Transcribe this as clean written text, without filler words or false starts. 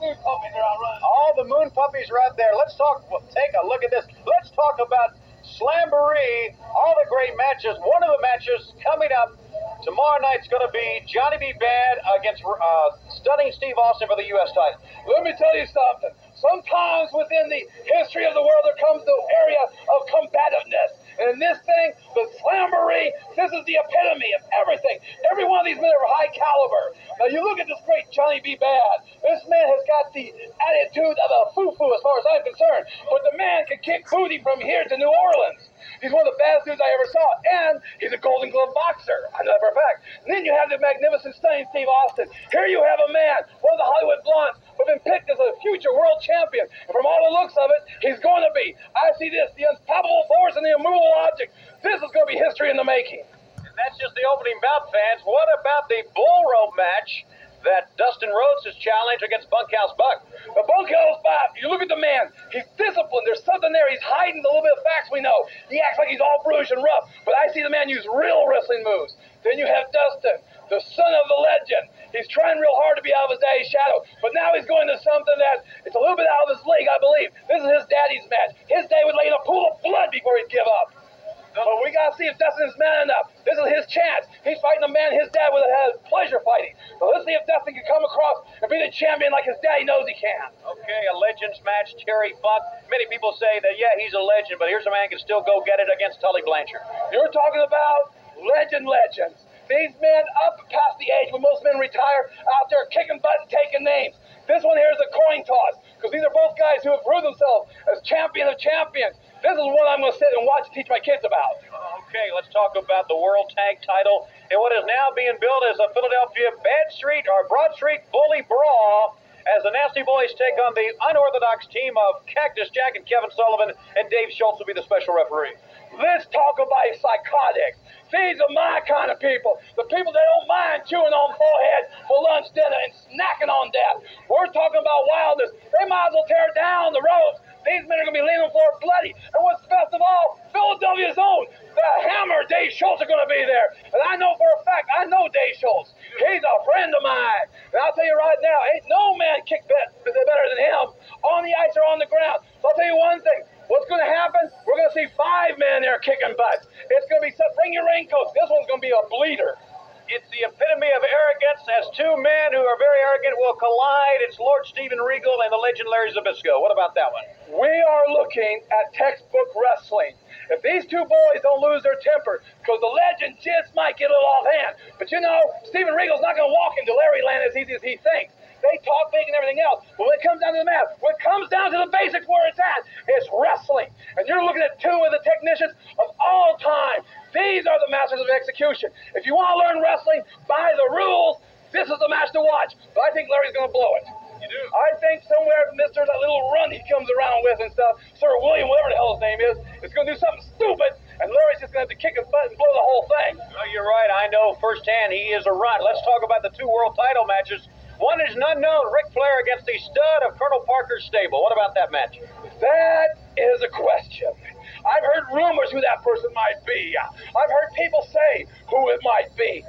moon puppies are out running. All the moon puppies are out there. Take a look at this. Let's talk about Slamboree, all the great matches. One of the matches coming up tomorrow night's going to be Johnny B. Bad against Stunning Steve Austin for the U.S. title. Let me tell you something. Sometimes within the history of the world, there comes the area of combativeness. And in this thing, the Slamboree, this is the epitome of everything. Every one of these men are high caliber. Now, you look at this great Johnny B. Bad. This man has got the attitude of a foo-foo as far as I'm concerned. But the man can kick booty from here to New Orleans. He's one of the baddest dudes I ever saw. And he's a Golden Glove boxer. I know that for a fact. And then you have the magnificent, stunning Steve Austin. Here you have a man, one of the Hollywood blondes, who's been picked as a future world champion. And from all the looks of it, he's going to be. I see this, the unstoppable force and the immovable object. This is going to be history in the making. And that's just the opening bout, fans. What about the bull rope match that Dustin Rhodes has challenged against Bunkhouse Buck? The Bunkhouse Buck, you look at the man. He's disciplined. There's something there. He's hiding the little bit of facts we know. He acts like he's all bruised and rough. But I see the man use real wrestling moves. Then you have Dustin, the son of the legend. He's trying real hard to be out of his daddy's shadow. But now he's going to something that it's a little bit out of his league, I believe. This is his daddy's match. His dad would lay in a pool of blood before he'd give up. But we got to see if Dustin is man enough. This is his chance. He's fighting a man his dad would have had pleasure fighting. So let's see if Dustin can come across and be the champion like his daddy knows he can. Okay, a Legends match, Terry Funk. Many people say that, yeah, he's a legend, but here's a man who can still go get it against Tully Blanchard. You're talking about legends. These men up past the age when most men retire out there kicking butt and taking names. This one here is a coin toss because these are both guys who have proved themselves as champion of champions. This is what I'm going to sit and watch and teach my kids about. Okay, let's talk about the World Tag Title and what is now being billed as a Philadelphia Broad Street Bully Brawl as the Nasty Boys take on the unorthodox team of Cactus Jack and Kevin Sullivan, and Dave Schultz will be the special referee. Let's talk about psychotics. These are my kind of people. The people that don't mind chewing on foreheads for lunch, dinner, and snacking on death. We're talking about wildness. They might as well tear down the roads. These men are going to be leaning on the floor bloody. And what's best of all, Philadelphia's own, the Hammer, Dave Schultz, are going to be there. And I know for a fact, I know Dave Schultz. He's a friend of mine. And I'll tell you right now, ain't no man kick better than him on the ice or on the ground. So I'll tell you one thing. What's going to happen? We're going to see 5 men there kicking butts. It's going to be, bring your raincoats. This one's going to be a bleeder. It's the epitome of arrogance as two men who are very arrogant will collide. It's Lord Steven Regal and the legend Larry Zbyszko. What about that one? We are looking at textbook wrestling. If these two boys don't lose their temper, because the legend just might get a little offhand. But you know, Steven Regal's not going to walk into Larry land as easy as he thinks. They talk big and everything else. But when it comes down to the mat, when it comes down to the basics where it's at, it's wrestling. And you're looking at 2 of the technicians of all time. These are the masters of execution. If you want to learn wrestling by the rules, this is the match to watch. But I think Larry's going to blow it. You do? I think somewhere Mr. that little run he comes around with and stuff, Sir William, whatever the hell his name is going to do something stupid, and Larry's just going to have to kick his butt and blow the whole thing. Oh, you're right. I know firsthand he is a run. Let's talk about the 2 world title matches. One is an unknown, Ric Flair against the stud of Colonel Parker's stable. What about that match? That is a question. I've heard rumors who that person might be. I've heard people say who it might be.